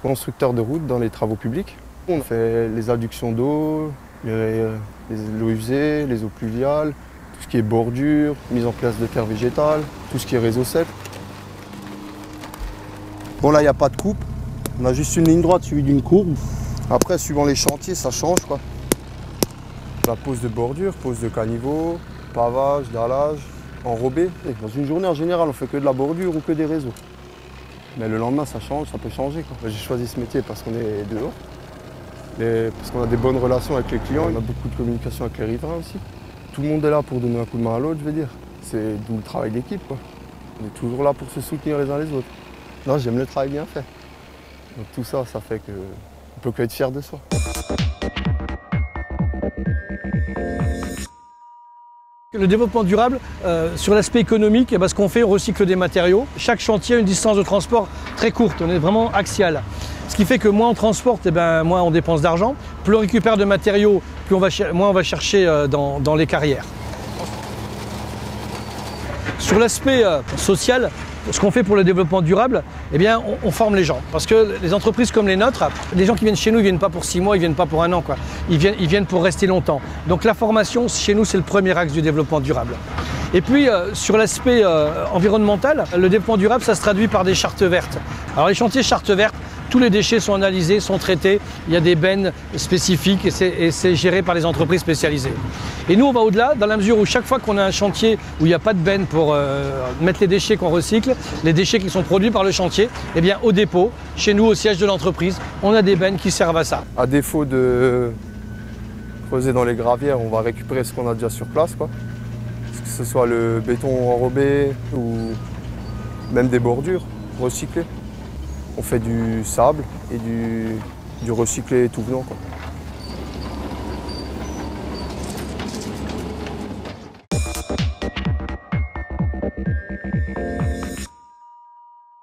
constructeur de routes dans les travaux publics. On fait les adductions d'eau, l'eau usée, les eaux pluviales, tout ce qui est bordure, mise en place de terre végétale, tout ce qui est réseau sec. Bon là, il n'y a pas de coupe. On a juste une ligne droite suivie d'une courbe. Après, suivant les chantiers, ça change, quoi. La pose de bordure, pose de caniveau, pavage, dallage, enrobé. Et dans une journée, en général, on fait que de la bordure ou que des réseaux. Mais le lendemain, ça change, ça peut changer, quoi. J'ai choisi ce métier parce qu'on est dehors. Parce qu'on a des bonnes relations avec les clients. On a beaucoup de communication avec les riverains aussi. Tout le monde est là pour donner un coup de main à l'autre, je veux dire. C'est d'où le travail d'équipe, quoi. On est toujours là pour se soutenir les uns les autres. Non, j'aime le travail bien fait. Donc tout ça, ça fait qu'on ne peut qu'être fier de soi. Le développement durable, sur l'aspect économique, ce qu'on fait, on recycle des matériaux. Chaque chantier a une distance de transport très courte, on est vraiment axial. Ce qui fait que moins on transporte, moins on dépense d'argent. Plus on récupère de matériaux, moins on va chercher dans les carrières. Sur l'aspect social, ce qu'on fait pour le développement durable, on forme les gens. Parce que les entreprises comme les nôtres, les gens qui viennent chez nous, ils ne viennent pas pour 6 mois, ils ne viennent pas pour 1 an, quoi. Ils viennent pour rester longtemps. Donc la formation, chez nous, c'est le premier axe du développement durable. Et puis, sur l'aspect environnemental, le développement durable, ça se traduit par des chartes vertes. Alors les chantiers chartes vertes, tous les déchets sont analysés, sont traités, il y a des bennes spécifiques et c'est géré par les entreprises spécialisées. Et nous, on va au-delà, dans la mesure où chaque fois qu'on a un chantier où il n'y a pas de benne pour mettre les déchets qu'on recycle, les déchets qui sont produits par le chantier, au dépôt, chez nous, au siège de l'entreprise, on a des bennes qui servent à ça. À défaut de creuser dans les gravières, on va récupérer ce qu'on a déjà sur place, quoi. Que ce soit le béton enrobé ou même des bordures recyclées. On fait du sable et du recyclé tout venant, quoi.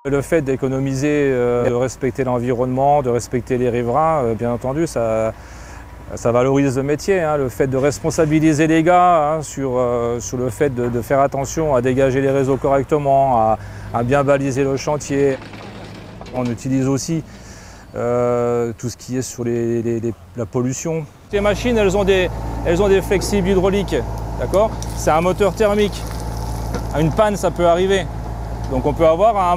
Le fait d'économiser, de respecter l'environnement, de respecter les riverains, bien entendu, ça valorise le métier. Hein. Le fait de responsabiliser les gars sur le fait de faire attention à dégager les réseaux correctement, à bien baliser le chantier. On utilise aussi tout ce qui est sur la pollution. Les machines, elles ont des flexibles hydrauliques, d'accord? C'est un moteur thermique. À une panne, ça peut arriver. Donc on peut avoir à un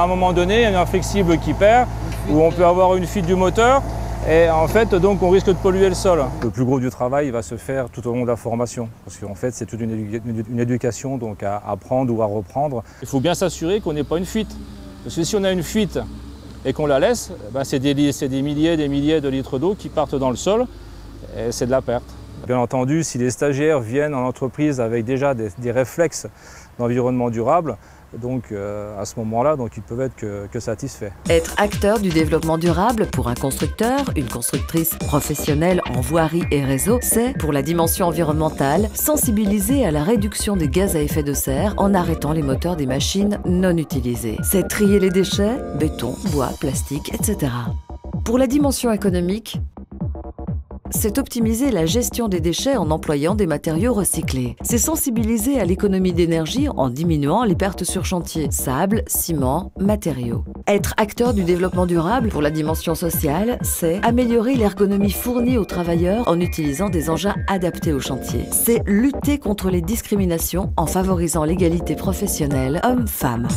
moment donné un flexible qui perd, ou on peut avoir une fuite du moteur, et en fait, donc on risque de polluer le sol. Le plus gros du travail va se faire tout au long de la formation, parce qu'en fait, c'est toute une éducation donc à apprendre ou à reprendre. Il faut bien s'assurer qu'on n'ait pas une fuite. Parce que si on a une fuite et qu'on la laisse, c'est des milliers de litres d'eau qui partent dans le sol et c'est de la perte. Bien entendu, si les stagiaires viennent en entreprise avec déjà des réflexes d'environnement durable, donc à ce moment-là, ils peuvent être que satisfaits. Être acteur du développement durable pour un constructeur, une constructrice professionnelle en voirie et réseau, c'est, pour la dimension environnementale, sensibiliser à la réduction des gaz à effet de serre en arrêtant les moteurs des machines non utilisées. C'est trier les déchets, béton, bois, plastique, etc. Pour la dimension économique, c'est optimiser la gestion des déchets en employant des matériaux recyclés. C'est sensibiliser à l'économie d'énergie en diminuant les pertes sur chantier, sable, ciment, matériaux. Être acteur du développement durable pour la dimension sociale, c'est améliorer l'ergonomie fournie aux travailleurs en utilisant des engins adaptés au chantier. C'est lutter contre les discriminations en favorisant l'égalité professionnelle hommes-femmes.